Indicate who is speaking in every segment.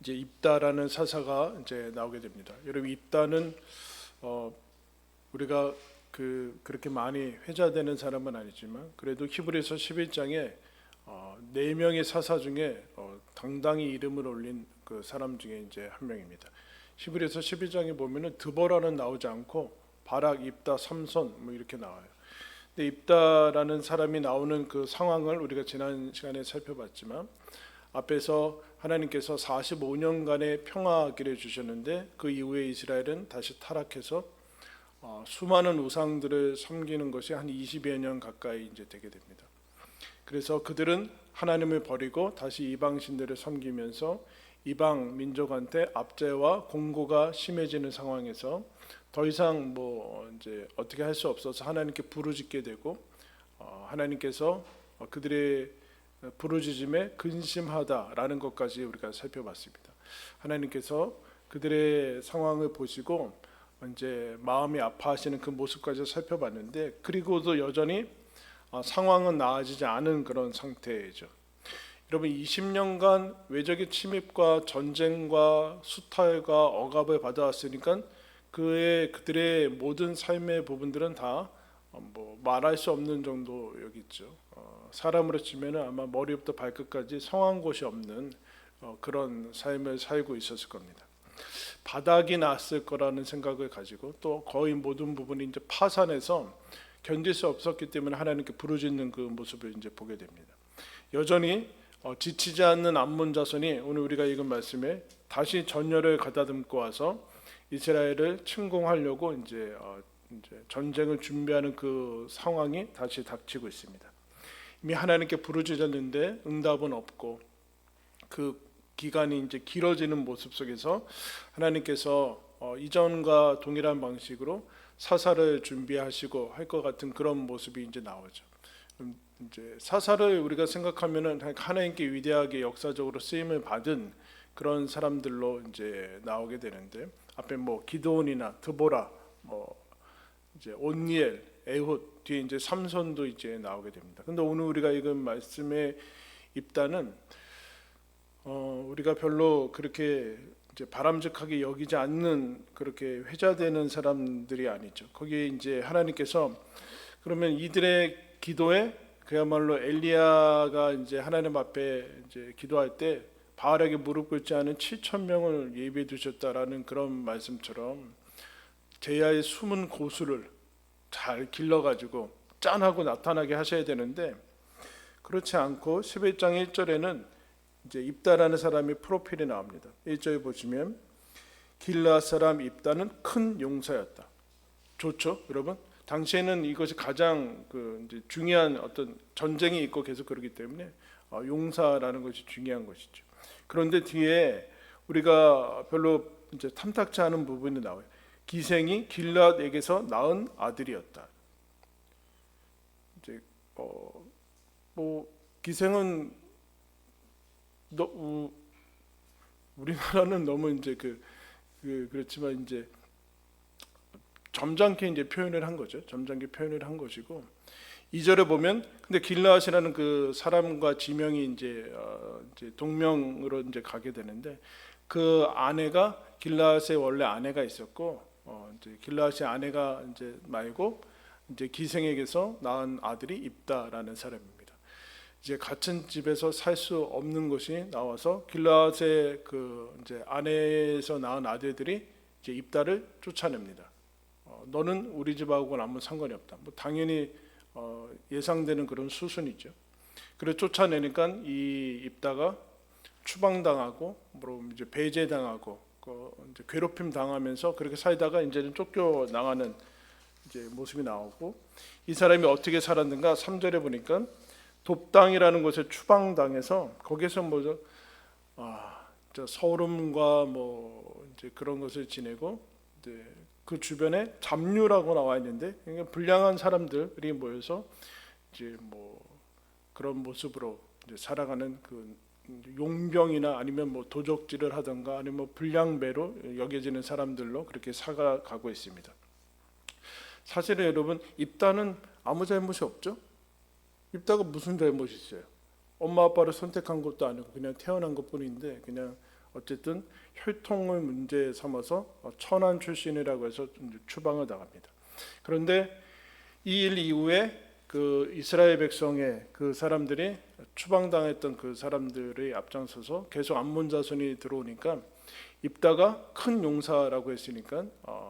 Speaker 1: 이제 입다라는 사사가 이제 나오게 됩니다. 여러분 입다는 우리가 그렇게 많이 회자되는 사람은 아니지만 그래도 히브리서 11장에 네 명의 사사 중에 당당히 이름을 올린 그 사람 중에 이제 한 명입니다. 히브리서 11장에 보면은 드보라는 나오지 않고 바락, 입다, 삼손 뭐 이렇게 나와요. 근데 입다라는 사람이 나오는 그 상황을 우리가 지난 시간에 살펴봤지만 앞에서 하나님께서 45년간의 평화기를 주셨는데 그 이후에 이스라엘은 다시 타락해서 수많은 우상들을 섬기는 것이 한 20여 년 가까이 이제 되게 됩니다. 그래서 그들은 하나님을 버리고 다시 이방 신들을 섬기면서 이방 민족한테 압제와 공고가 심해지는 상황에서 더 이상 뭐 이제 어떻게 할 수 없어서 하나님께 부르짖게 되고 하나님께서 그들의 부르짖음에 근심하다라는 것까지 우리가 살펴봤습니다. 하나님께서 그들의 상황을 보시고 이제 마음이 아파하시는 그 모습까지 살펴봤는데 그리고도 여전히 상황은 나아지지 않은 그런 상태죠. 여러분 20년간 외적인 침입과 전쟁과 수탈과 억압을 받아왔으니까 그들의 모든 삶의 부분들은 다 뭐 말할 수 없는 정도였겠죠. 사람으로 치면은 아마 머리부터 발끝까지 성한 곳이 없는 그런 삶을 살고 있었을 겁니다. 바닥이 났을 거라는 생각을 가지고 또 거의 모든 부분이 이제 파산해서 견딜 수 없었기 때문에 하나님께 부르짖는 그 모습을 이제 보게 됩니다. 여전히 지치지 않는 암몬 자손이 오늘 우리가 읽은 말씀에 다시 전열을 가다듬고 와서 이스라엘을 침공하려고 이제 전쟁을 준비하는 그 상황이 다시 닥치고 있습니다. 이미 하나님께 부르짖었는데 응답은 없고 그 기간이 이제 길어지는 모습 속에서 하나님께서 이전과 동일한 방식으로 사사를 준비하시고 할 것 같은 그런 모습이 이제 나오죠. 이제 사사를 우리가 생각하면은 하나님께 위대하게 역사적으로 쓰임을 받은 그런 사람들로 이제 나오게 되는데 앞에 뭐 기드온이나 드보라, 뭐 이제 온니엘, 에훗 뒤에 이제 삼손도 이제 나오게 됩니다. 근데 오늘 우리가 읽은 말씀의 입다는 우리가 별로 그렇게 이제 바람직하게 여기지 않는 그렇게 회자되는 사람들이 아니죠. 거기에 이제 하나님께서 그러면 이들의 기도에 그야말로 엘리야가 이제 하나님 앞에 이제 기도할 때 바알에게 무릎 꿇지 않은 7천 명을 예비해 두셨다라는 그런 말씀처럼 제야의 숨은 고수를 잘 길러가지고 짠하고 나타나게 하셔야 되는데 그렇지 않고 11장 1절에는 이제 입다라는 사람이 프로필이 나옵니다. 1절에 보시면 길르앗 사람 입다는 큰 용사였다. 좋죠, 여러분? 당시에는 이것이 가장 이제 중요한 어떤 전쟁이 있고 계속 그러기 때문에 용사라는 것이 중요한 것이죠. 그런데 뒤에 우리가 별로 이제 탐탁치 않은 부분이 나와요. 기생이 길르앗에게서 낳은 아들이었다. 이제 뭐 기생은 우리나라는 너무 이제 그렇지만 이제 점잖게 이제 표현을 한 거죠. 점잖게 표현을 한 것이고 2절에 보면 근데 길르앗이라는 그 사람과 지명이 이제 동명으로 이제 가게 되는데 그 아내가 길르앗의 원래 아내가 있었고 이제 길르앗의 아내가 이제 말고 이제 기생에게서 낳은 아들이 입다라는 사람입니다. 이제 같은 집에서 살 수 없는 것이 나와서 길르앗의 그 이제 아내에서 낳은 아들들이 이제 입다를 쫓아냅니다. 너는 우리 집하고는 아무 상관이 없다. 뭐 당연히 예상되는 그런 수순이죠. 그래 쫓아내니까 이 입다가 추방당하고 뭐 이제 배제당하고 이제 괴롭힘 당하면서 그렇게 살다가 이제는 쫓겨나가는 이제 모습이 나오고 이 사람이 어떻게 살았는가 3절에 보니까 돕당이라는 곳에 추방당해서 거기서 뭐죠? 서름과 뭐 이제 그런 것을 지내고 이제 그 주변에 잡류라고 나와 있는데 그러니까 불량한 사람들이 모여서 이제 뭐 그런 모습으로 이제 살아가는 그 용병이나 아니면 뭐 도적질을 하던가 아니면 뭐 불량배로 여겨지는 사람들로 그렇게 살아가고 있습니다. 사실은 여러분 입다는 아무 잘못이 없죠. 입다가 무슨 잘못이 있어요? 엄마 아빠를 선택한 것도 아니고 그냥 태어난 것뿐인데 그냥 어쨌든 혈통을 문제 삼아서 천한 출신이라고 해서 추방을 나갑니다. 그런데 이 일 이후에 그 이스라엘 백성의 그 사람들이 추방당했던 그 사람들의 앞장서서 계속 암몬 자손이 들어오니까 입다가 큰 용사라고 했으니까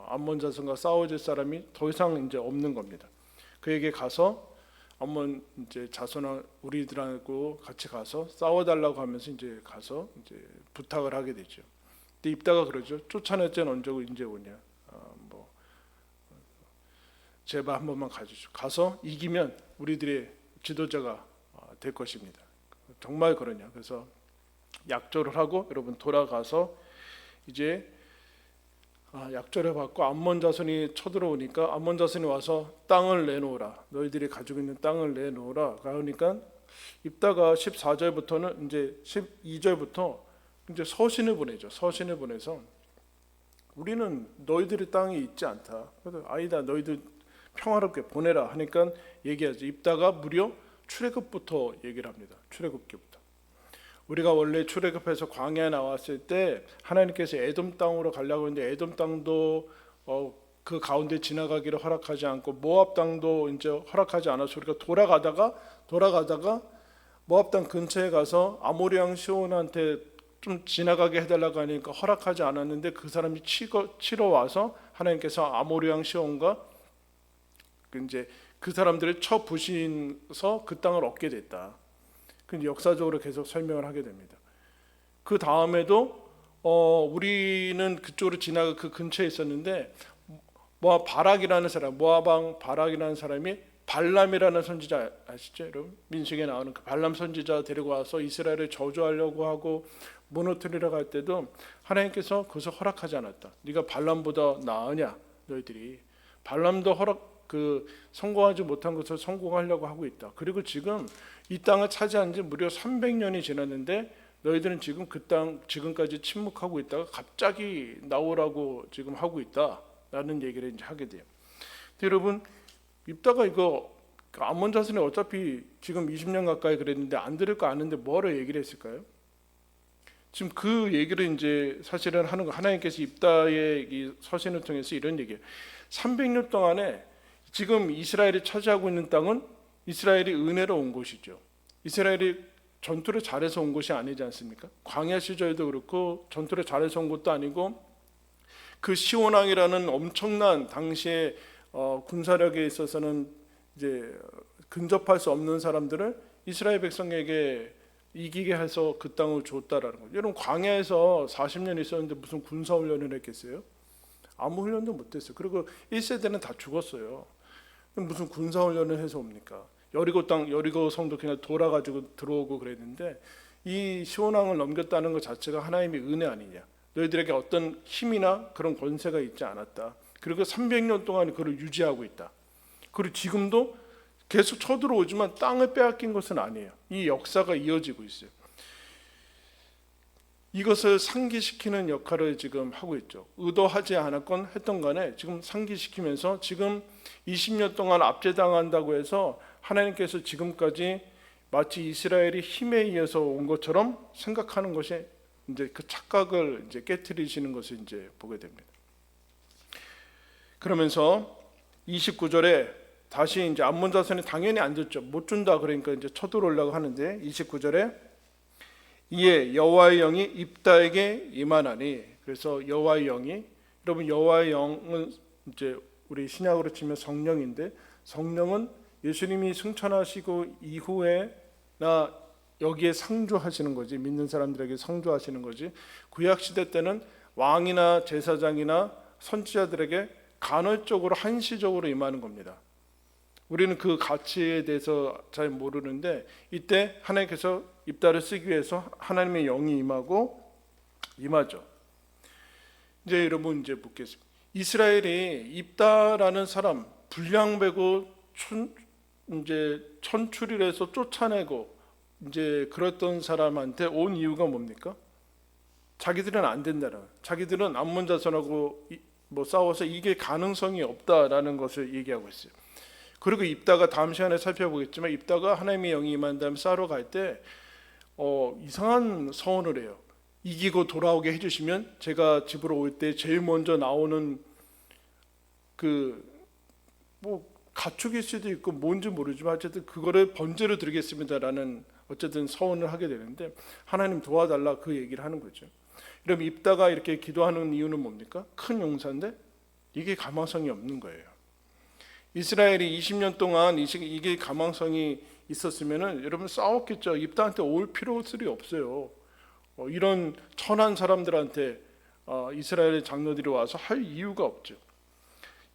Speaker 1: 암몬 자손과 싸워줄 사람이 더 이상 이제 없는 겁니다. 그에게 가서 암몬 이제 자손아 우리들하고 같이 가서 싸워달라고 하면서 이제 가서 이제 부탁을 하게 되죠. 근데 입다가 그러죠. 쫓아냈잖아 언제 이제 오냐. 뭐 제발 한 번만 가주죠. 가서 이기면 우리들의 지도자가 될 것입니다. 정말 그러냐. 그래서 약조를 하고 여러분 돌아가서 이제 약조를 받고 암몬 자손이 쳐들어오니까 암몬 자손이 와서 땅을 내놓으라. 너희들이 가지고 있는 땅을 내놓으라. 그러니까 입다가 14절부터는 이제 12절부터 이제 서신을 보내죠. 서신을 보내서 우리는 너희들의 땅이 있지 않다. 그래서 아니다. 너희들 평화롭게 보내라 하니까 얘기하죠. 입다가 무려 출애굽부터 얘기를 합니다. 출애굽기부터. 우리가 원래 출애굽해서 광야에 나왔을 때 하나님께서 에돔 땅으로 가려고 했는데 에돔 땅도 그 가운데 지나가기를 허락하지 않고 모압 땅도 이제 허락하지 않아서 우리가 돌아가다가 모압 땅 근처에 가서 아모리 왕 시온한테 좀 지나가게 해달라고 하니까 허락하지 않았는데 그 사람이 치러 와서 하나님께서 아모리 왕 시온과 이제 그 사람들을 쳐 부신서 그 땅을 얻게 됐다. 그 역사적으로 계속 설명을 하게 됩니다. 그 다음에도 우리는 그쪽으로 지나가 그 근처에 있었는데 모압 바락이라는 사람, 모압왕 바락이라는 사람이 발람이라는 선지자 아시죠, 여러분? 민수기에 나오는 그 발람 선지자 데리고 와서 이스라엘을 저주하려고 하고 무너뜨리려고 할 때도 하나님께서 그것을 허락하지 않았다. 네가 발람보다 나으냐, 너희들이 발람도 성공하지 못한 것을 성공하려고 하고 있다. 그리고 지금 이 땅을 차지한 지 무려 300년이 지났는데 너희들은 지금 그 땅 지금까지 침묵하고 있다가 갑자기 나오라고 지금 하고 있다라는 얘기를 이제 하게 돼요. 근데 여러분 입다가 이거 암몬 자손이 어차피 지금 20년 가까이 그랬는데 안 들을 거 아는데 뭐하러 얘기를 했을까요? 지금 그 얘기를 이제 사실은 하는 거 하나님께서 입다의 이 서신을 통해서 이런 얘기예요. 300년 동안에 지금 이스라엘이 차지하고 있는 땅은 이스라엘이 은혜로 온 곳이죠. 이스라엘이 전투를 잘해서 온 곳이 아니지 않습니까? 광야 시절도 그렇고 전투를 잘해서 온 것도 아니고 그 시온 왕이라는 엄청난 당시에 군사력에 있어서는 이제 근접할 수 없는 사람들을 이스라엘 백성에게 이기게 해서 그 땅을 줬다라는 거죠. 여러분 광야에서 40년 있었는데 무슨 군사 훈련을 했겠어요? 아무 훈련도 못했어요. 그리고 1세대는 다 죽었어요. 무슨 군사 훈련을 해서 옵니까? 여리고 성도 그냥 돌아가지고 들어오고 그랬는데 이 시온 왕을 넘겼다는 것 자체가 하나님의 은혜 아니냐? 너희들에게 어떤 힘이나 그런 권세가 있지 않았다. 그리고 300년 동안 그걸 유지하고 있다. 그리고 지금도 계속 쳐들어오지만 땅을 빼앗긴 것은 아니에요. 이 역사가 이어지고 있어요. 이것을 상기시키는 역할을 지금 하고 있죠. 의도하지 않았건 했던 간에 지금 상기시키면서 지금 20년 동안 압제당한다고 해서 하나님께서 지금까지 마치 이스라엘이 힘에 의해서 온 것처럼 생각하는 것이 이제 그 착각을 이제 깨트리시는 것을 이제 보게 됩니다. 그러면서 29절에 다시 이제 암몬 자손이 당연히 안 줬죠. 못 준다 그러니까 이제 쳐들어오려고 하는데 29절에 이에 여호와의 영이 입다에게 임하나니 그래서 여호와의 영이 여러분 여호와의 영은 이제 우리 신약으로 치면 성령인데 성령은 예수님이 승천하시고 이후에나 여기에 상주하시는 거지 믿는 사람들에게 상주하시는 거지 구약 시대 때는 왕이나 제사장이나 선지자들에게 간헐적으로 한시적으로 임하는 겁니다. 우리는 그 가치에 대해서 잘 모르는데 이때 하나님께서 입다를 쓰기 위해서 하나님의 영이 임하죠. 이제 여러분 이제 묻겠습니다. 이스라엘이 입다라는 사람 불량배고 이제 천출이라서 쫓아내고 이제 그랬던 사람한테 온 이유가 뭡니까? 자기들은 안 된다는, 자기들은 암몬 자손하고 싸워서 이게 가능성이 없다라는 것을 얘기하고 있어요. 그리고 입다가 다음 시간에 살펴보겠지만 입다가 하나님의 영이 임한 다음에 싸러 갈 때 이상한 서원을 해요. 이기고 돌아오게 해주시면 제가 집으로 올 때 제일 먼저 나오는 뭐 가축일 수도 있고 뭔지 모르지만 어쨌든 그거를 번제로 드리겠습니다라는 어쨌든 서원을 하게 되는데, 하나님 도와달라 그 얘기를 하는 거죠. 그럼 입다가 이렇게 기도하는 이유는 뭡니까? 큰 용사인데 이게 가망성이 없는 거예요. 이스라엘이 20년 동안 이게 가망성이 있었으면은 여러분 싸웠겠죠. 입다한테 올 필요들이 없어요. 이런 천한 사람들한테 이스라엘의 장로들이 와서 할 이유가 없죠.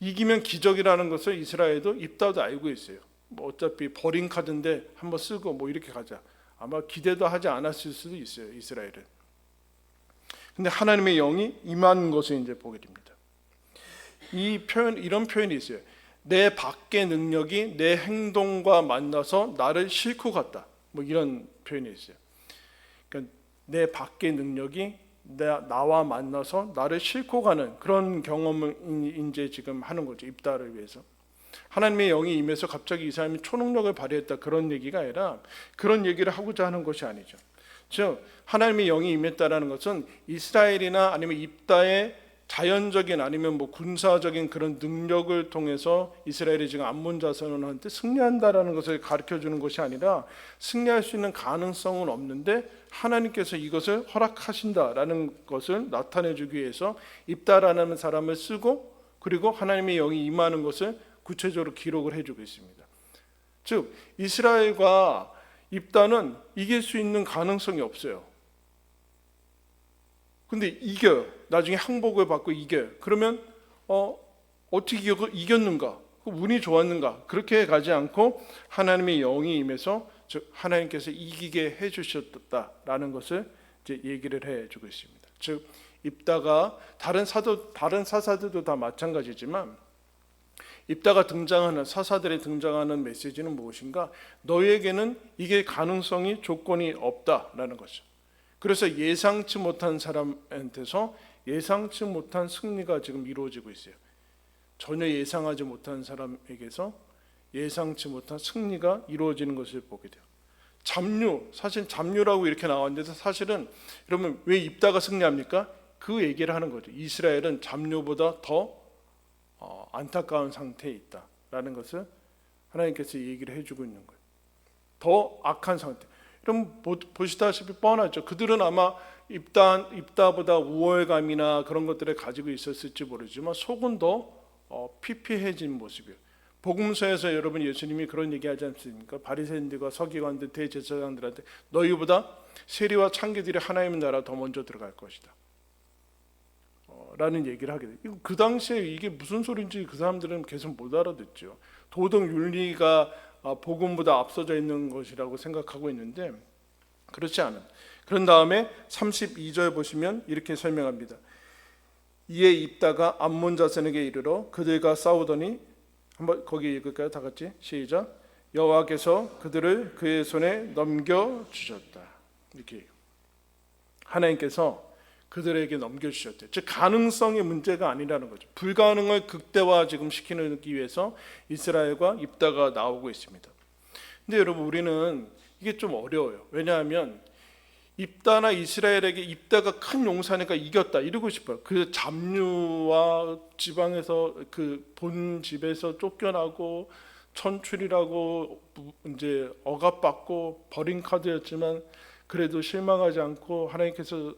Speaker 1: 이기면 기적이라는 것을 이스라엘도 입다도 알고 있어요. 뭐 어차피 버린 카드인데 한번 쓰고 뭐 이렇게 가자. 아마 기대도 하지 않았을 수도 있어요, 이스라엘은. 근데 하나님의 영이 임한 것을 이제 보게 됩니다. 이런 표현이 있어요. 내 밖의 능력이 내 행동과 만나서 나를 싣고 갔다. 뭐 이런 표현이 있어요. 그러니까 내 밖의 능력이 나와 만나서 나를 싣고 가는 그런 경험을 이제 지금 하는 거죠. 입다를 위해서. 하나님의 영이 임해서 갑자기 이 사람이 초능력을 발휘했다, 그런 얘기가 아니라 그런 얘기를 하고자 하는 것이 아니죠. 즉 하나님의 영이 임했다라는 것은 이스라엘이나 아니면 입다의 자연적인 아니면 뭐 군사적인 그런 능력을 통해서 이스라엘이 지금 암몬 자손한테 승리한다라는 것을 가르쳐 주는 것이 아니라, 승리할 수 있는 가능성은 없는데 하나님께서 이것을 허락하신다라는 것을 나타내 주기 위해서 입다라는 사람을 쓰고, 그리고 하나님의 영이 임하는 것을 구체적으로 기록을 해주고 있습니다. 즉 이스라엘과 입다는 이길 수 있는 가능성이 없어요. 근데 이겨요. 나중에 항복을 받고 이겨요. 그러면 어떻게 이겼는가? 운이 좋았는가? 그렇게 가지 않고 하나님의 영이 임해서 즉 하나님께서 이기게 해주셨다라는 것을 이제 얘기를 해주고 있습니다. 즉 입다가 다른 사사들도 다 마찬가지지만, 입다가 등장하는 사사들이 등장하는 메시지는 무엇인가? 너에게는 이게 가능성이 조건이 없다라는 거죠. 그래서 예상치 못한 사람한테서 예상치 못한 승리가 지금 이루어지고 있어요. 전혀 예상하지 못한 사람에게서 예상치 못한 승리가 이루어지는 것을 보게 돼요. 사실 잡류라고 이렇게 나왔는데 사실은 여러분 왜 입다가 승리합니까? 그 얘기를 하는 거죠. 이스라엘은 잡류보다 더 안타까운 상태에 있다라는 것을 하나님께서 얘기를 해주고 있는 거예요. 더 악한 상태. 그럼 보시다시피 뻔하죠. 그들은 아마 입다보다 우월감이나 그런 것들을 가지고 있었을지 모르지만 속은 더 피폐해진 모습이에요. 복음서에서 여러분 예수님이 그런 얘기하지 않습니까? 바리새인들과 서기관들, 대제사장들한테 너희보다 세리와 창기들이 하나님의 나라 더 먼저 들어갈 것이다 라는 얘기를 하게 돼요. 그 당시에 이게 무슨 소리인지 그 사람들은 계속 못 알아듣죠. 도덕 윤리가 복음보다 앞서져 있는 것이라고 생각하고 있는데 그렇지 않은. 그런 다음에 32절 보시면 이렇게 설명합니다. 이에 입다가 암몬 자손에게 이르러 그들과 싸우더니, 한번 거기 읽을까요? 다 같이 시작. 여호와께서 그들을 그의 손에 넘겨 주셨다. 이렇게 하나님께서 그들에게 넘겨주셨대요. 즉 가능성의 문제가 아니라는 거죠. 불가능을 극대화 지금 시키기 위해서 이스라엘과 입다가 나오고 있습니다. 근데 여러분 우리는 이게 좀 어려워요. 왜냐하면 입다나 이스라엘에게 입다가 큰 용사니까 이겼다 이러고 싶어요. 그 잡류와 지방에서 그 본 집에서 쫓겨나고 천출이라고 이제 억압받고 버린 카드였지만 그래도 실망하지 않고 하나님께서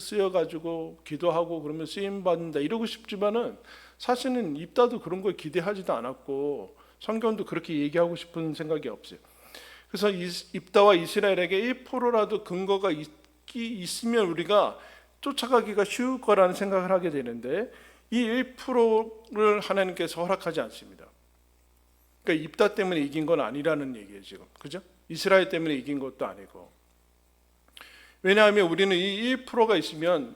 Speaker 1: 쓰여가지고 기도하고 그러면 쓰임받는다 이러고 싶지만은 사실은 입다도 그런 걸 기대하지도 않았고 성경도 그렇게 얘기하고 싶은 생각이 없어요. 그래서 입다와 이스라엘에게 1%라도 근거가 있으면 우리가 쫓아가기가 쉬울 거라는 생각을 하게 되는데 이 1%를 하나님께서 허락하지 않습니다. 그러니까 입다 때문에 이긴 건 아니라는 얘기예요 지금. 그죠? 이스라엘 때문에 이긴 것도 아니고. 왜냐하면 우리는 이 1%가 있으면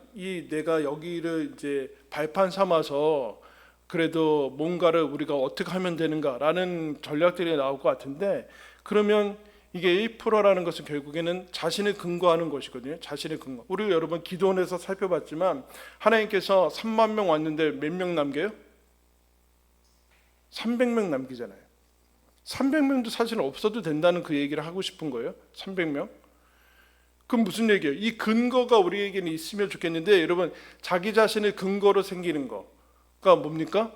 Speaker 1: 내가 여기를 이제 발판 삼아서 그래도 뭔가를 우리가 어떻게 하면 되는가라는 전략들이 나올 것 같은데, 그러면 이게 1%라는 것은 결국에는 자신을 근거하는 것이거든요. 자신의 근거. 우리 여러분 기도원에서 살펴봤지만 하나님께서 3만 명 왔는데 몇 명 남겨요? 300명 남기잖아요. 300명도 사실 없어도 된다는 그 얘기를 하고 싶은 거예요. 300명. 그럼 무슨 얘기예요? 이 근거가 우리에게는 있으면 좋겠는데, 여러분, 자기 자신을 근거로 생기는 거가 뭡니까?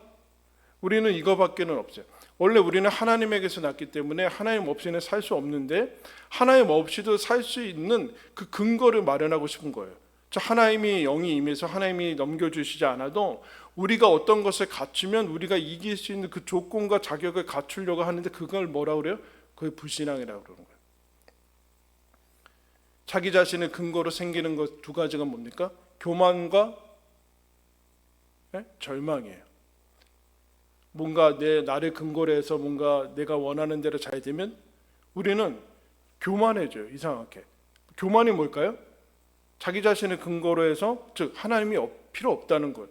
Speaker 1: 우리는 이거밖에는 없어요. 원래 우리는 하나님에게서 났기 때문에 하나님 없이는 살 수 없는데, 하나님 없이도 살 수 있는 그 근거를 마련하고 싶은 거예요. 하나님이 영이 임해서 하나님이 넘겨주시지 않아도 우리가 어떤 것을 갖추면 우리가 이길 수 있는 그 조건과 자격을 갖추려고 하는데, 그걸 뭐라 그래요? 그게 불신앙이라고 그러는 거예요. 자기 자신의 근거로 생기는 것 두 가지가 뭡니까? 교만과 절망이에요. 뭔가 나를 근거로 해서 뭔가 내가 원하는 대로 잘 되면 우리는 교만해져요. 이상하게. 교만이 뭘까요? 자기 자신의 근거로 해서, 즉 하나님이 필요 없다는 것.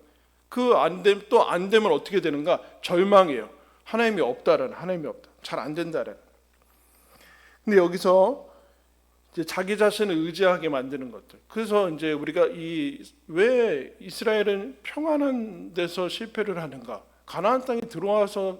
Speaker 1: 또 안 되면 어떻게 되는가? 절망이에요. 하나님이 없다라는, 하나님이 없다, 잘 안 된다라는. 근데 여기서 이제 자기 자신을 의지하게 만드는 것들. 그래서 이제 우리가 왜 이스라엘은 평안한 데서 실패를 하는가? 가나안 땅에 들어와서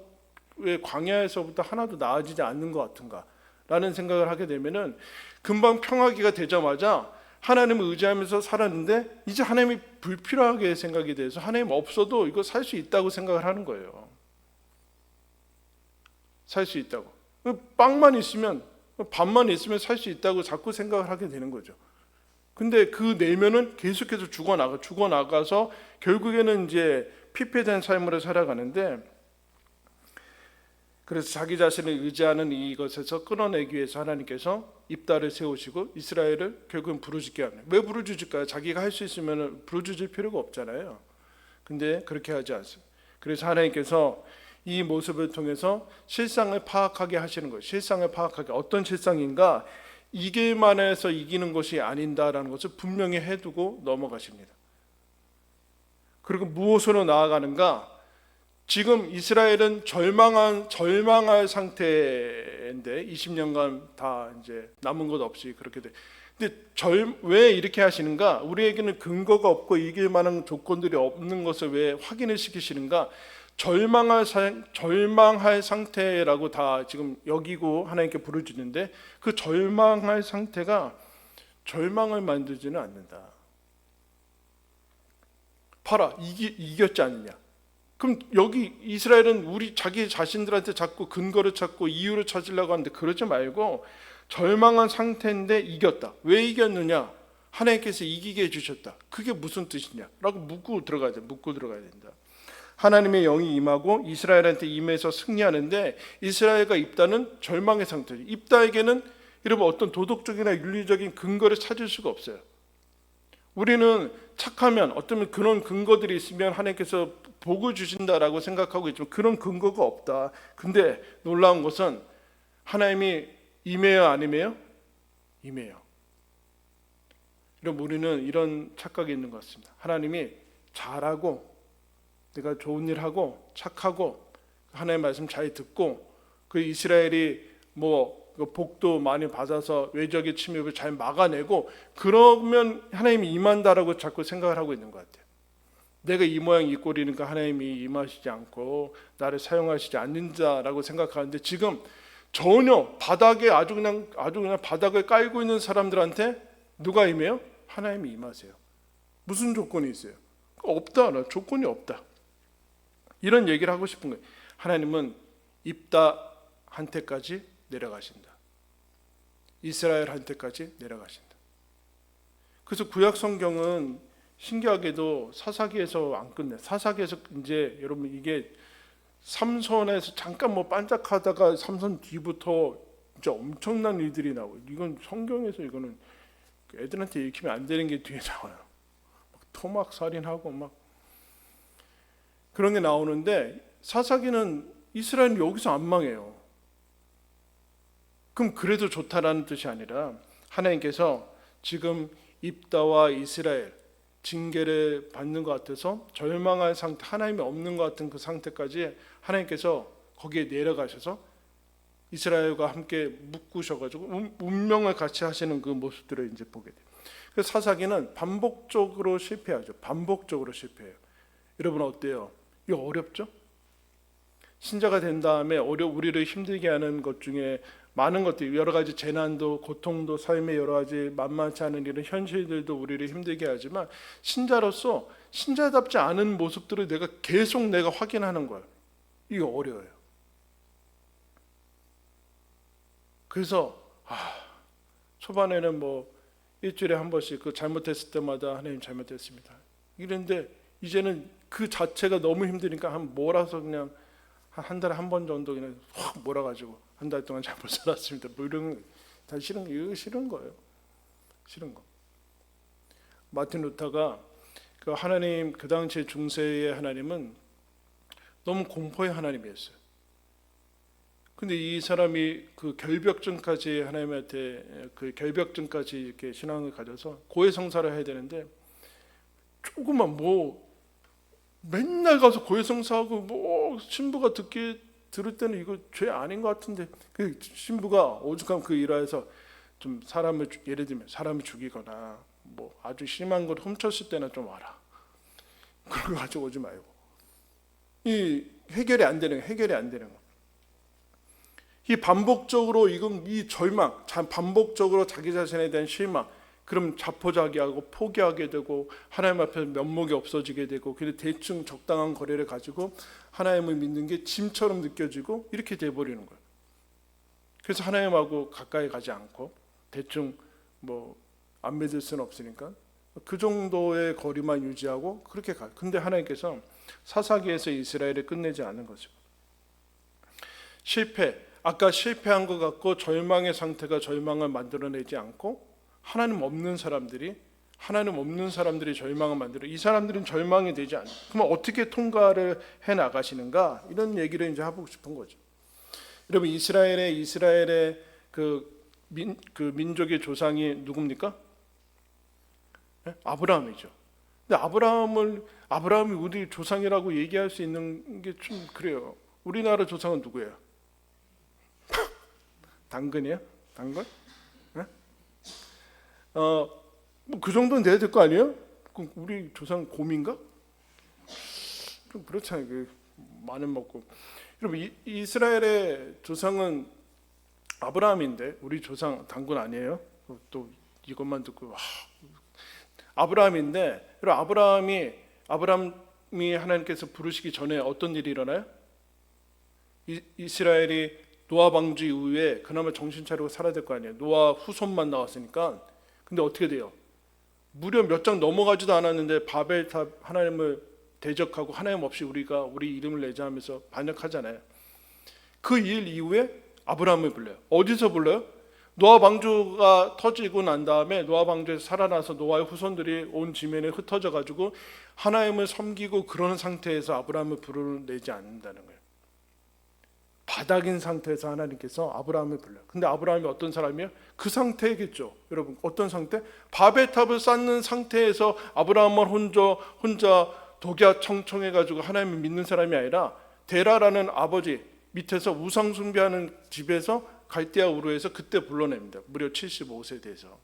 Speaker 1: 왜 광야에서부터 하나도 나아지지 않는 것 같은가라는 생각을 하게 되면은, 금방 평화기가 되자마자 하나님을 의지하면서 살았는데 이제 하나님이 불필요하게 생각이 돼서 하나님 없어도 이거 살 수 있다고 생각을 하는 거예요. 살 수 있다고. 빵만 있으면, 밥만 있으면 살 수 있다고 자꾸 생각을 하게 되는 거죠. 근데 그 내면은 계속해서 죽어나가서 결국에는 이제 피폐된 삶으로 살아가는데, 그래서 자기 자신을 의지하는 이것에서 끊어내기 위해서 하나님께서 입다를 세우시고 이스라엘을 결국은 부르짖게 하는. 왜 부르짖을까요? 자기가 할 수 있으면 부르짖을 필요가 없잖아요. 근데 그렇게 하지 않습니다. 그래서 하나님께서 이 모습을 통해서 실상을 파악하게 하시는 거예요. 실상을 파악하게. 어떤 실상인가? 이길만 해서 이기는 것이 아닌다라는 것을 분명히 해두고 넘어가십니다. 그리고 무엇으로 나아가는가? 지금 이스라엘은 절망할 상태인데 20년간 다 이제 남은 것 없이 그렇게 돼. 근데 왜 이렇게 하시는가? 우리에게는 근거가 없고 이길 만한 조건들이 없는 것을 왜 확인을 시키시는가? 절망할 상태라고 다 지금 여기고 하나님께 부르짖는데, 그 절망할 상태가 절망을 만들지는 않는다. 봐라, 이겼지 않느냐. 그럼 여기 이스라엘은 자기 자신들한테 자꾸 근거를 찾고 이유를 찾으려고 하는데, 그러지 말고 절망한 상태인데 이겼다. 왜 이겼느냐? 하나님께서 이기게 해주셨다. 그게 무슨 뜻이냐? 라고 묻고 들어가야 된다. 하나님의 영이 임하고 이스라엘한테 임해서 승리하는데, 이스라엘과 입다는 절망의 상태죠. 입다에게는 여러분 어떤 도덕적이나 윤리적인 근거를 찾을 수가 없어요. 우리는 착하면 어쩌면 그런 근거들이 있으면 하나님께서 복을 주신다라고 생각하고 있지만 그런 근거가 없다. 근데 놀라운 것은 하나님이 임해요, 안 임해요? 임해요. 여러분, 우리는 이런 착각이 있는 것 같습니다. 하나님이 잘하고 내가 좋은 일 하고 착하고 하나님의 말씀 잘 듣고 그 이스라엘이 복도 많이 받아서 외적의 침입을 잘 막아내고 그러면 하나님이 임한다라고 자꾸 생각을 하고 있는 것 같아요. 내가 이 모양 이 꼴이니까 하나님이 임하시지 않고 나를 사용하시지 않는다라고 생각하는데, 지금 전혀 바닥에 아주 그냥 바닥을 깔고 있는 사람들한테 누가 임해요? 하나님이 임하세요. 무슨 조건이 있어요? 없다. 조건이 없다. 이런 얘기를 하고 싶은 거예요. 하나님은 입다한테까지 내려가신다. 이스라엘한테까지 내려가신다. 그래서 구약 성경은 신기하게도 사사기에서 안 끝내. 사사기에서 이제 여러분 이게 삼손에서 잠깐 반짝하다가 삼손 뒤부터 진짜 엄청난 일들이 나오고, 이건 성경에서 이거는 애들한테 읽히면 안 되는 게 뒤에 나와요. 토막 살인하고 막 그런 게 나오는데, 사사기는 이스라엘은 여기서 안 망해요. 그럼 그래도 좋다라는 뜻이 아니라 하나님께서 지금 입다와 이스라엘 징계를 받는 것 같아서 절망한 상태, 하나님이 없는 것 같은 그 상태까지 하나님께서 거기에 내려가셔서 이스라엘과 함께 묶으셔가지고 운명을 같이 하시는 그 모습들을 이제 보게 돼요. 그래서 사사기는 반복적으로 실패하죠. 반복적으로 실패해요. 여러분 어때요? 이거 어렵죠? 신자가 된 다음에 우리를 힘들게 하는 것 중에 많은 것들, 여러 가지 재난도, 고통도, 삶의 여러 가지 만만치 않은 이런 현실들도 우리를 힘들게 하지만 신자로서 신자답지 않은 모습들을 내가 계속 확인하는 거예요. 이게 어려워요. 그래서 초반에는 뭐 일주일에 한 번씩 그 잘못했을 때마다 하나님 잘못했습니다. 이랬는데 이제는 그 자체가 너무 힘드니까 한 몰아서 그냥 한 달에 한 번 정도 그냥 확 몰아가지고 한 달 동안 잘못 살았습니다. 뭐 이런 다 싫은 거예요. 싫은 거. 마틴 루터가 그 하나님, 그 당시의 중세의 하나님은 너무 공포의 하나님이었어요. 근데 이 사람이 그 결벽증까지 하나님한테 그 결벽증까지 이렇게 신앙을 가져서 고해성사를 해야 되는데 조금만 뭐 맨날 가서 고해성사하고 뭐 신부가 들을 때는 이거 죄 아닌 것 같은데 그 신부가 오죽하면 그 일화에서 좀 사람을 예를 들면 사람을 죽이거나 뭐 아주 심한 걸 훔쳤을 때나 좀 와라. 그런 거 가지고 오지 말고 이 해결이 안 되는 거. 이 반복적으로 이 절망, 반복적으로 자기 자신에 대한 실망, 그럼 자포자기하고 포기하게 되고 하나님 앞에서 면목이 없어지게 되고 그래서 대충 적당한 거리를 가지고 하나님을 믿는 게 짐처럼 느껴지고 이렇게 돼버리는 거예요. 그래서 하나님하고 가까이 가지 않고 대충 뭐 안 믿을 수는 없으니까 그 정도의 거리만 유지하고 그렇게 가요. 근데 하나님께서 사사기에서 이스라엘을 끝내지 않은 거죠. 아까 실패한 것 같고 절망의 상태가 절망을 만들어내지 않고 하나님 없는 사람들이 절망을 만들어 이 사람들은 절망이 되지 않아요. 그러면 어떻게 통과를 해 나가시는가 이런 얘기를 이제 하고 싶은 거죠. 여러분 이스라엘의 그 민족의 조상이 누굽니까? 네? 아브라함이죠. 근데 아브라함이 우리 조상이라고 얘기할 수 있는 게 좀 그래요. 우리나라 조상은 누구예요? 당근이야? 당근? 네? 뭐그 정도는 돼야 될 거 아니에요? 그럼 우리 조상 곰인가? 좀 그렇잖아요. 그 마늘 먹고. 여러분 이스라엘의 조상은 아브라함인데 우리 조상 당근 아니에요? 또 이것만 듣고 아브라함인데 아브라함이 하나님께서 부르시기 전에 어떤 일이 일어나요? 이스라엘이 노아 방주 이후에 그나마 정신 차리고 살아야 될 거 아니에요. 노아 후손만 나왔으니까. 근데 어떻게 돼요? 무려 몇 장 넘어가지도 않았는데 바벨탑 하나님을 대적하고 하나님 없이 우리가 우리 이름을 내자 하면서 반역하잖아요. 그 일 이후에 아브라함을 불러요. 어디서 불러요? 노아 방주가 터지고 난 다음에 노아 방주에서 살아나서 노아의 후손들이 온 지면에 흩어져 가지고 하나님을 섬기고 그러는 상태에서 아브라함을 부르내지 않는다는 거예요. 바닥인 상태에서 하나님께서 아브라함을 불러요. 근데 아브라함이 어떤 사람이에요? 그 상태겠죠. 여러분 어떤 상태? 바벨탑을 쌓는 상태에서 아브라함만 혼자 독야청청해가지고 하나님을 믿는 사람이 아니라 데라라는 아버지 밑에서 우상 숭배하는 집에서 갈대아 우르에서 그때 불러냅니다. 무려 75세 돼서.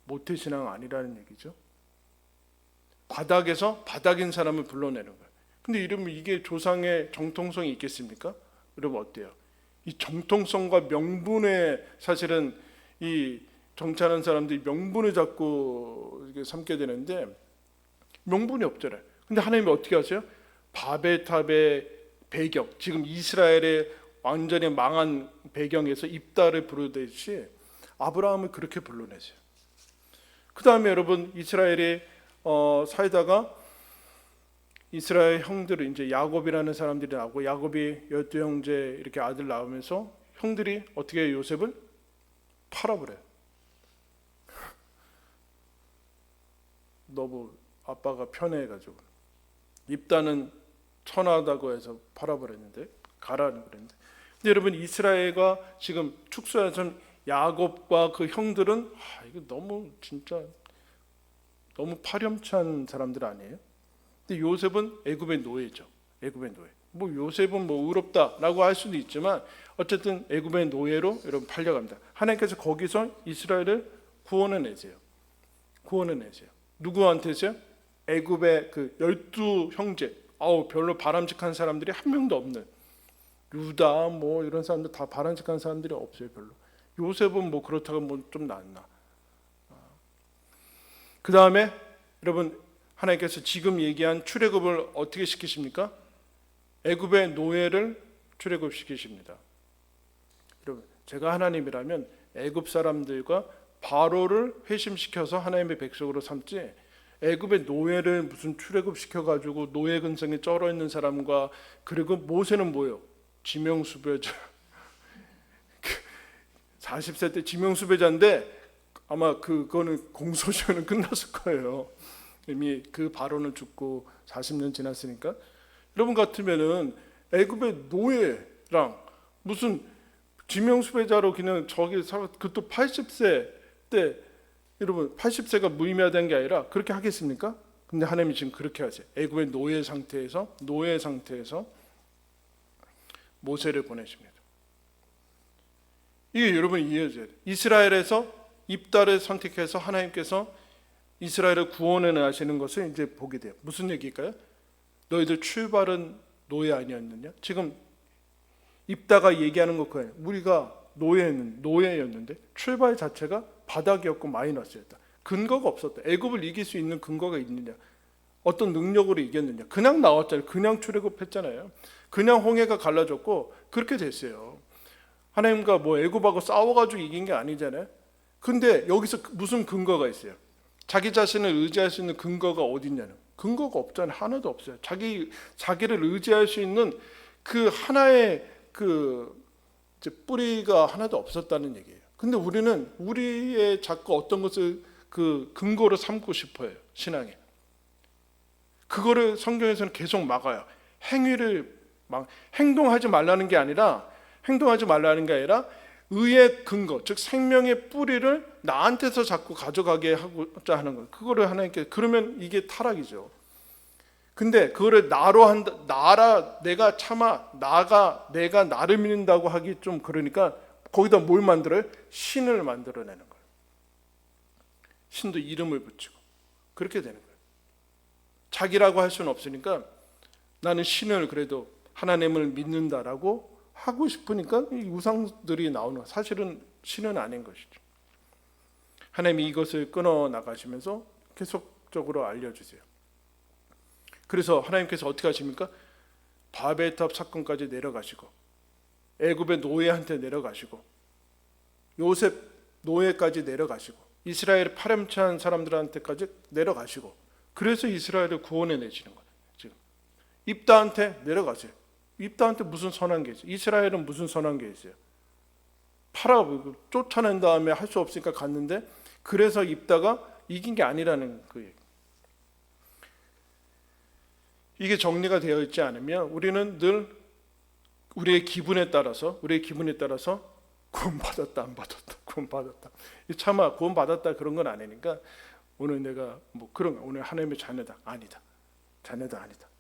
Speaker 1: 모태신앙 아니라는 얘기죠. 바닥인 사람을 불러내는 거예요. 근데 이러면 이게 조상의 정통성이 있겠습니까? 여러분 어때요? 이 정통성과 명분에 사실은 이 정치하는 사람들이 명분을 자꾸 이렇게 삼게 되는데 명분이 없잖아요. 근데 하나님이 어떻게 하세요? 바벨탑의 배경, 지금 이스라엘의 완전히 망한 배경에서 입다를 부르듯이 아브라함을 그렇게 불러내세요. 그 다음에 여러분 이스라엘이 살다가 이스라엘 형들은 이제 야곱이라는 사람들이 나오고 야곱이 12형제 이렇게 아들 낳으면서 형들이 어떻게 해요? 요셉을 팔아버려요. 너무 아빠가 편해가지고 입다는 천하다고 해서 팔아버렸는데 가라는 그랬는데 근데 여러분 이스라엘과 지금 축소해서 야곱과 그 형들은 이거 너무 진짜 너무 파렴치한 사람들 아니에요? 근데 요셉은 애굽의 노예죠. 애굽의 노예. 뭐 요셉은 뭐 의롭다라고 할 수도 있지만 어쨌든 애굽의 노예로 여러분 팔려갑니다. 하나님께서 거기서 이스라엘을 구원해내세요. 누구한테서요? 애굽의 그 12형제. 별로 바람직한 사람들이 한 명도 없는 유다 뭐 이런 사람들 다 바람직한 사람들이 없어요. 별로. 요셉은 뭐 그렇다고 뭐 좀 낫나. 그 다음에 여러분, 하나님께서 지금 얘기한 출애굽을 어떻게 시키십니까? 애굽의 노예를 출애굽시키십니다. 여러분, 제가 하나님이라면 애굽 사람들과 바로를 회심시켜서 하나님의 백성으로 삼지, 애굽의 노예를 무슨 출애굽시켜가지고 노예 근성에 쩔어 있는 사람과, 그리고 모세는 뭐예요? 지명수배자. 40세 때 지명수배자인데 아마 그거는 공소시효는 끝났을 거예요. 이미 그 바로는 죽고 40년 지났으니까. 여러분 같으면은 애굽의 노예랑 무슨 지명수배자로 그냥 저기 그것도 80세 때, 여러분 80세가 무의미하다는 게 아니라 그렇게 하겠습니까? 근데 하나님이 지금 그렇게 하세요. 애굽의 노예 상태에서 모세를 보내십니다. 이게 여러분 이해해야 돼요. 이스라엘에서 입다를 선택해서 하나님께서 이스라엘을 구원해 나시는 것을 이제 보게 돼요. 무슨 얘기일까요? 너희들 출발은 노예 아니었느냐? 지금 입다가 얘기하는 것 같아요. 우리가 노예였는데 출발 자체가 바닥이었고 마이너스였다. 근거가 없었다. 애굽을 이길 수 있는 근거가 있느냐? 어떤 능력으로 이겼느냐? 그냥 나왔잖아요. 그냥 출애굽했잖아요. 그냥 홍해가 갈라졌고 그렇게 됐어요. 하나님과 뭐 애굽하고 싸워가지고 이긴 게 아니잖아요. 근데 여기서 무슨 근거가 있어요? 자기 자신을 의지할 수 있는 근거가 어딨냐는, 근거가 없잖아요. 하나도 없어요. 자기를 의지할 수 있는 그 하나의 그 뿌리가 하나도 없었다는 얘기예요. 근데 우리는 우리의 자꾸 어떤 것을 그 근거로 삼고 싶어요. 신앙에. 그거를 성경에서는 계속 막아요. 행동하지 말라는 게 아니라 의의 근거, 즉 생명의 뿌리를 나한테서 자꾸 가져가게 하고자 하는 거예요. 그거를 하나님께, 그러면 이게 타락이죠. 근데 그거를 나로 한다, 내가 나를 믿는다고 하기 좀 그러니까 거기다 뭘 만들어요? 신을 만들어내는 거예요. 신도 이름을 붙이고 그렇게 되는 거예요. 자기라고 할 수는 없으니까 나는 신을, 그래도 하나님을 믿는다라고 하고 싶으니까 이 우상들이 나오는 거예요. 사실은 신은 아닌 것이죠. 하나님이 이것을 끊어 나가시면서 계속적으로 알려주세요. 그래서 하나님께서 어떻게 하십니까? 바벨탑 사건까지 내려가시고, 애굽의 노예한테 내려가시고, 요셉 노예까지 내려가시고, 이스라엘 파렴치한 사람들한테까지 내려가시고, 그래서 이스라엘을 구원해 내시는 거예요. 지금 입다한테 내려가세요. 입다한테 무슨 선한 게 있어요? 이스라엘은 무슨 선한 게 있어요? 쫓아낸 다음에 할 수 없으니까 갔는데, 그래서 입다가 이긴 게 아니라는 거예요. 이게 정리가 되어 있지 않으면 우리는 늘 우리의 기분에 따라서 구원받았다 안 받았다, 구원받았다, 차마 구원받았다 그런 건 아니니까 오늘 내가 뭐 그런 거, 오늘 하나님의 자녀다 아니다,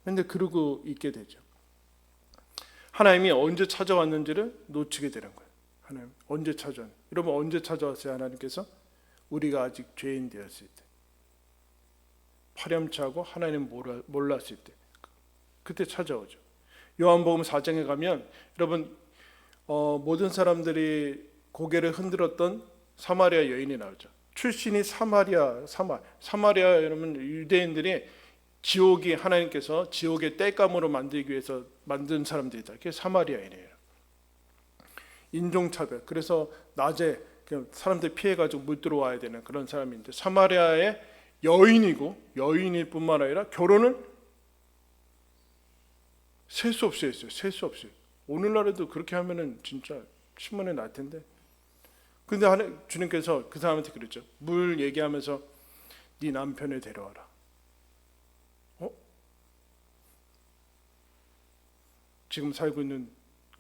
Speaker 1: 근데 그러고 있게 되죠. 하나님이 언제 찾아왔는지를 놓치게 되는 거예요. 하나님 언제 찾아왔는지. 여러분 언제 찾아왔어요? 하나님께서 우리가 아직 죄인 되었을 때, 파렴치하고 하나님 몰랐을 때, 그때 찾아오죠. 요한복음 4장에 가면 여러분 모든 사람들이 고개를 흔들었던 사마리아 여인이 나오죠. 출신이 사마리아 여러분, 유대인들이 지옥이, 하나님께서 지옥의 땔감으로 만들기 위해서 만든 사람들이다. 그게 사마리아인이에요. 인종차별. 그래서 낮에 사람들 피해가지고 물 들어와야 되는 그런 사람인데, 사마리아의 여인일 뿐만 아니라 결혼을 셀 수 없이 했어요. 셀 수 없이. 오늘날에도 그렇게 하면은 진짜 신문에 날 텐데. 근데 주님께서 그 사람한테 그랬죠. 물 얘기하면서 네 남편을 데려와라. 지금 살고 있는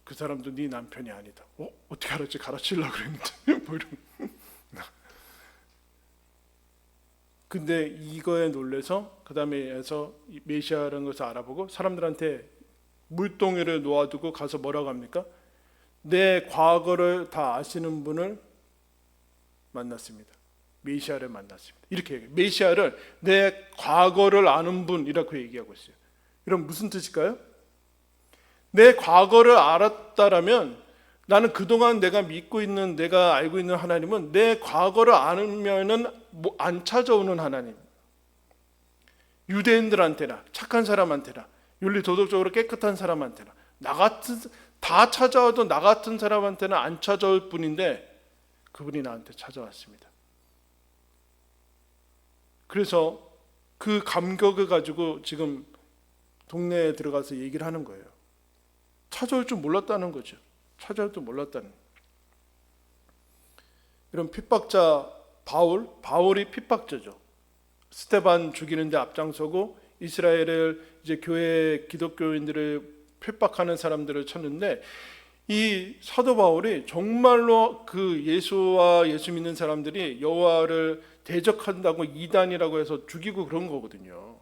Speaker 1: 그 사람도 네 남편이 아니다. 어떻게 알았지? 가르치려고 그랬는데 뭐 이런. 근데 이거에 놀래서 그 다음에서 메시아라는 것을 알아보고 사람들한테 물동이를 놓아두고 가서 뭐라고 합니까? 내 과거를 다 아시는 분을 만났습니다. 메시아를 만났습니다. 이렇게 얘기해요. 메시아를 내 과거를 아는 분이라고 얘기하고 있어요. 이런 무슨 뜻일까요? 내 과거를 알았다라면, 나는 그동안 내가 믿고 있는, 내가 알고 있는 하나님은 내 과거를 알면은 안 찾아오는 하나님. 유대인들한테나 착한 사람한테나 윤리 도덕적으로 깨끗한 사람한테나 나 같은 다 찾아와도 나 같은 사람한테는 안 찾아올 뿐인데 그분이 나한테 찾아왔습니다. 그래서 그 감격을 가지고 지금 동네에 들어가서 얘기를 하는 거예요. 찾아올 줄 몰랐다는 거죠. 찾아올 줄 몰랐다는. 이런 핍박자 바울이 핍박자죠. 스테반 죽이는데 앞장서고 이스라엘을 이제 교회 기독교인들을 핍박하는 사람들을 쳤는데, 이 사도 바울이 정말로 그 예수와 예수 믿는 사람들이 여호와를 대적한다고 이단이라고 해서 죽이고 그런 거거든요.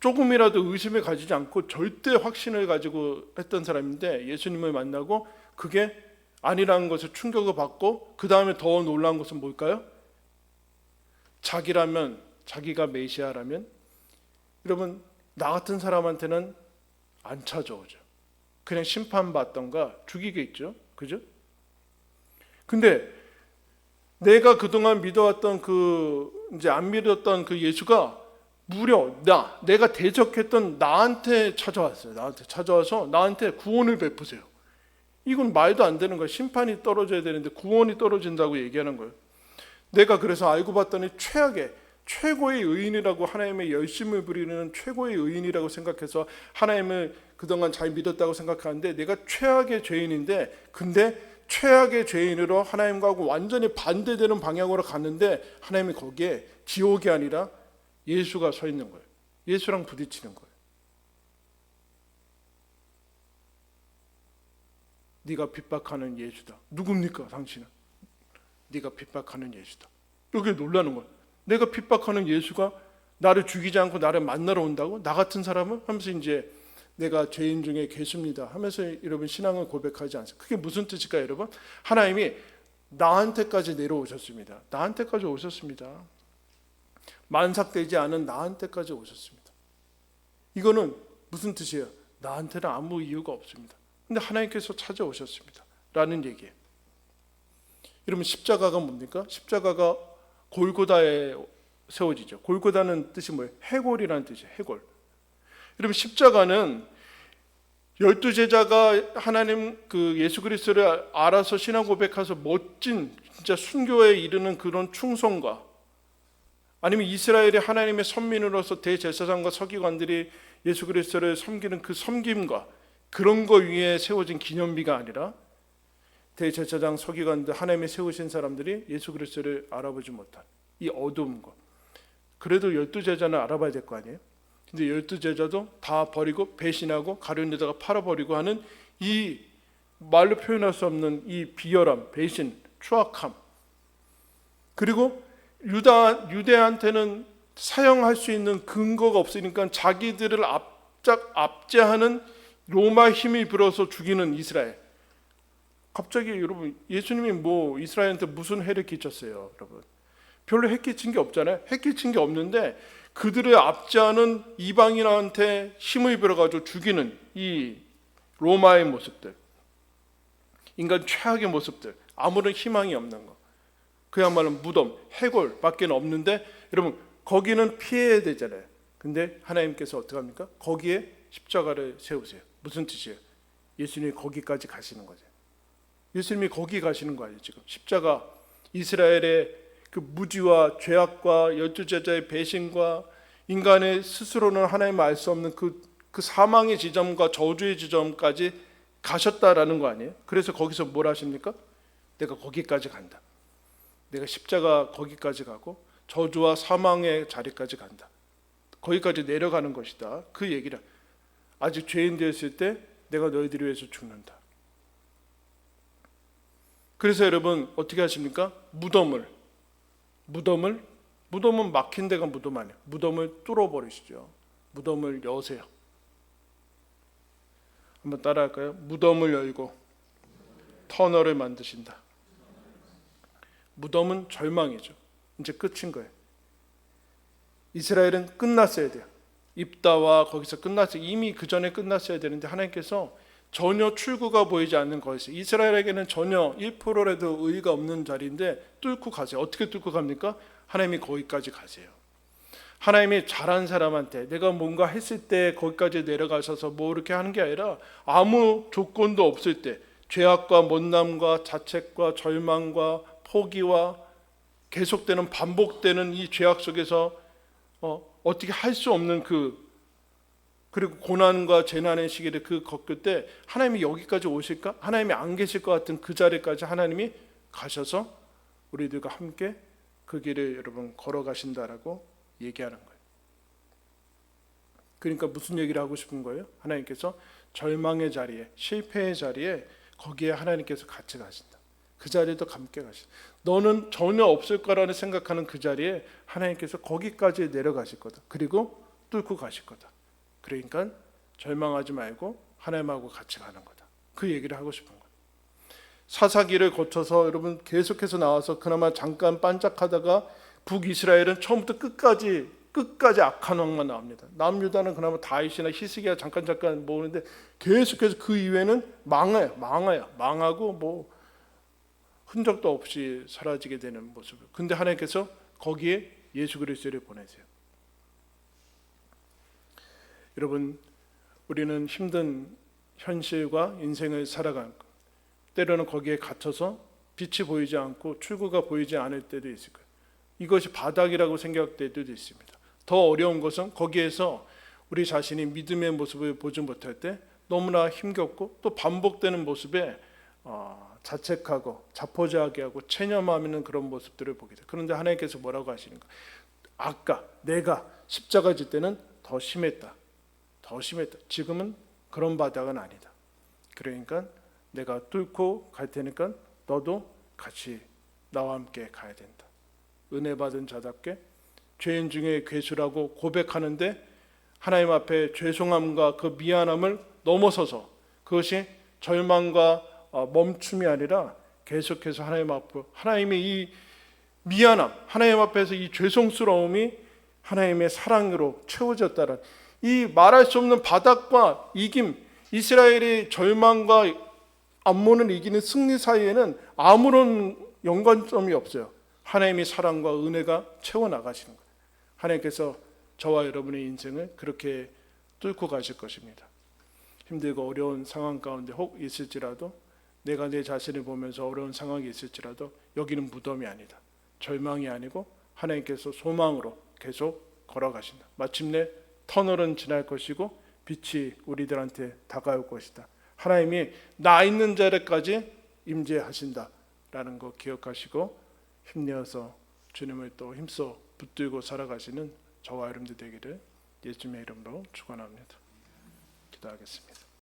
Speaker 1: 조금이라도 의심을 가지지 않고 절대 확신을 가지고 했던 사람인데, 예수님을 만나고 그게 아니라는 것을 충격을 받고 그 다음에 더 놀라운 것은 뭘까요? 자기가 메시아라면 여러분 나 같은 사람한테는 안 찾아오죠. 그냥 심판받던가 죽이겠죠. 그죠? 근데 내가 그동안 믿어왔던 이제 안 믿었던 그 예수가 무려 내가 대적했던 나한테 찾아왔어요. 나한테 찾아와서 나한테 구원을 베푸세요. 이건 말도 안 되는 거예요. 심판이 떨어져야 되는데 구원이 떨어진다고 얘기하는 거예요. 내가 그래서 알고 봤더니 최고의 의인이라고, 하나님의 열심을 부리는 최고의 의인이라고 생각해서 하나님을 그동안 잘 믿었다고 생각하는데, 내가 최악의 죄인인데, 근데 최악의 죄인으로 하나님과 완전히 반대되는 방향으로 갔는데 하나님이 거기에 지옥이 아니라 예수가 서 있는 거예요. 예수랑 부딪히는 거예요. 네가 핍박하는 예수다. 누굽니까 당신은? 네가 핍박하는 예수다. 여기에 놀라는 거예요. 내가 핍박하는 예수가 나를 죽이지 않고 나를 만나러 온다고? 나 같은 사람은? 하면서 이제 내가 죄인 중에 계십니다 하면서 여러분 신앙을 고백하지 않습니까? 그게 무슨 뜻일까요 여러분? 하나님이 나한테까지 내려오셨습니다. 나한테까지 오셨습니다. 만삭되지 않은 나한테까지 오셨습니다. 이거는 무슨 뜻이에요? 나한테는 아무 이유가 없습니다. 근데 하나님께서 찾아오셨습니다 라는 얘기예요. 여러분 십자가가 뭡니까? 십자가가 골고다에 세워지죠. 골고다는 뜻이 뭐예요? 해골이라는 뜻이에요. 해골. 여러분 십자가는 12제자가 하나님 예수 그리스도를 알아서 신앙 고백해서 멋진 진짜 순교에 이르는 그런 충성과, 아니면 이스라엘의 하나님의 선민으로서 대제사장과 서기관들이 예수 그리스도를 섬기는 그 섬김과 그런 거 위에 세워진 기념비가 아니라, 대제사장 서기관들 하나님이 세우신 사람들이 예수 그리스도를 알아보지 못한 이 어두움과, 그래도 12제자는 알아봐야 될 거 아니에요. 근데 12제자도 다 버리고 배신하고 가룟 데다가 팔아버리고 하는 이 말로 표현할 수 없는 이 비열함, 배신, 추악함, 그리고 유대한테는 사용할 수 있는 근거가 없으니까 자기들을 압제하는 로마 힘이 불어서 죽이는 이스라엘. 갑자기 여러분 예수님이 뭐 이스라엘한테 무슨 해를 끼쳤어요 여러분? 별로 해 끼친 게 없잖아요. 해 끼친 게 없는데 그들을 압제하는 이방인한테 힘을 빌어가지고 죽이는 이 로마의 모습들, 인간 최악의 모습들, 아무런 희망이 없는 거, 그야말로 무덤, 해골밖에 없는데 여러분 거기는 피해야 되잖아요. 근데 하나님께서 어떻게 합니까? 거기에 십자가를 세우세요. 무슨 뜻이에요? 예수님이 거기까지 가시는 거죠. 예수님이 거기 가시는 거 아니에요 지금. 십자가, 이스라엘의 그 무지와 죄악과 12제자의 배신과 인간의 스스로는 하나님을 알 수 없는 그 사망의 지점과 저주의 지점까지 가셨다라는 거 아니에요? 그래서 거기서 뭘 하십니까? 내가 거기까지 간다. 내가 십자가 거기까지 가고 저주와 사망의 자리까지 간다. 거기까지 내려가는 것이다. 그 얘기를, 아직 죄인 되었을 때 내가 너희들을 위해서 죽는다. 그래서 여러분 어떻게 하십니까? 무덤은 막힌 데가 무덤 아니에요. 무덤을 뚫어버리시죠. 무덤을 여세요. 한번 따라할까요? 무덤을 열고 터널을 만드신다. 무덤은 절망이죠. 이제 끝인 거예요. 이스라엘은 끝났어야 돼요. 입다와 거기서 끝났어요. 이미 그 전에 끝났어야 되는데 하나님께서 전혀 출구가 보이지 않는 것이 이스라엘에게는 전혀 1%라도 의의가 없는 자리인데 뚫고 가세요. 어떻게 뚫고 갑니까? 하나님이 거기까지 가세요. 하나님이 잘한 사람한테 내가 뭔가 했을 때 거기까지 내려가셔서 뭐 이렇게 하는 게 아니라 아무 조건도 없을 때 죄악과 못남과 자책과 절망과 포기와 계속되는 반복되는 이 죄악 속에서 어떻게 할 수 없는 그리고 고난과 재난의 시기를 겪을 때 하나님이 여기까지 오실까? 하나님이 안 계실 것 같은 그 자리까지 하나님이 가셔서 우리들과 함께 그 길을 여러분 걸어가신다라고 얘기하는 거예요. 그러니까 무슨 얘기를 하고 싶은 거예요? 하나님께서 절망의 자리에, 실패의 자리에 거기에 하나님께서 같이 가신다. 그 자리에도 함께 가신다. 너는 전혀 없을 거라는 생각하는 그 자리에 하나님께서 거기까지 내려가실 거다. 그리고 뚫고 가실 거다. 그러니까 절망하지 말고 하나님하고 같이 가는 거다. 그 얘기를 하고 싶은 거예요. 사사기를 거쳐서 여러분 계속해서 나와서 그나마 잠깐 반짝하다가 북이스라엘은 처음부터 끝까지 악한 왕만 나옵니다. 남유다는 그나마 다윗이나 히스기야 잠깐 모으는데 계속해서 그 이후에는 망하고 뭐 흔적도 없이 사라지게 되는 모습을. 근데 하나님께서 거기에 예수 그리스도를 보내세요. 여러분, 우리는 힘든 현실과 인생을 살아가는 것, 때로는 거기에 갇혀서 빛이 보이지 않고 출구가 보이지 않을 때도 있을 거예요. 이것이 바닥이라고 생각될 때도 있습니다. 더 어려운 것은 거기에서 우리 자신이 믿음의 모습을 보지 못할 때 너무나 힘겹고 또 반복되는 모습에 자책하고 자포자기하게 하고 체념하는 그런 모습들을 보게 돼요. 그런데 하나님께서 뭐라고 하시는가? 아까 내가 십자가 질 때는 더 심했다. 지금은 그런 바닥은 아니다. 그러니까 내가 뚫고 갈 테니까 너도 같이 나와 함께 가야 된다. 은혜 받은 자답게 죄인 중에 괴수라고 고백하는데 하나님 앞에 죄송함과 그 미안함을 넘어서서 그것이 절망과 멈춤이 아니라 계속해서 하나님 앞으로 하나님의 이 미안함, 하나님 앞에서 이 죄송스러움이 하나님의 사랑으로 채워졌다는 이 말할 수 없는 바닥과 이김, 이스라엘의 절망과 암몬을 이기는 승리 사이에는 아무런 연관점이 없어요. 하나님의 사랑과 은혜가 채워나가시는 거예요. 하나님께서 저와 여러분의 인생을 그렇게 뚫고 가실 것입니다. 힘들고 어려운 상황 가운데 혹 있을지라도 내가 내 자신을 보면서 어려운 상황이 있을지라도 여기는 무덤이 아니다. 절망이 아니고 하나님께서 소망으로 계속 걸어가신다. 마침내 터널은 지날 것이고 빛이 우리들한테 다가올 것이다. 하나님이 나 있는 자리까지 임재하신다라는 거 기억하시고 힘내어서 주님을 또 힘써 붙들고 살아가시는 저와 여러분들 되기를 예수님의 이름으로 축원합니다. 기도하겠습니다.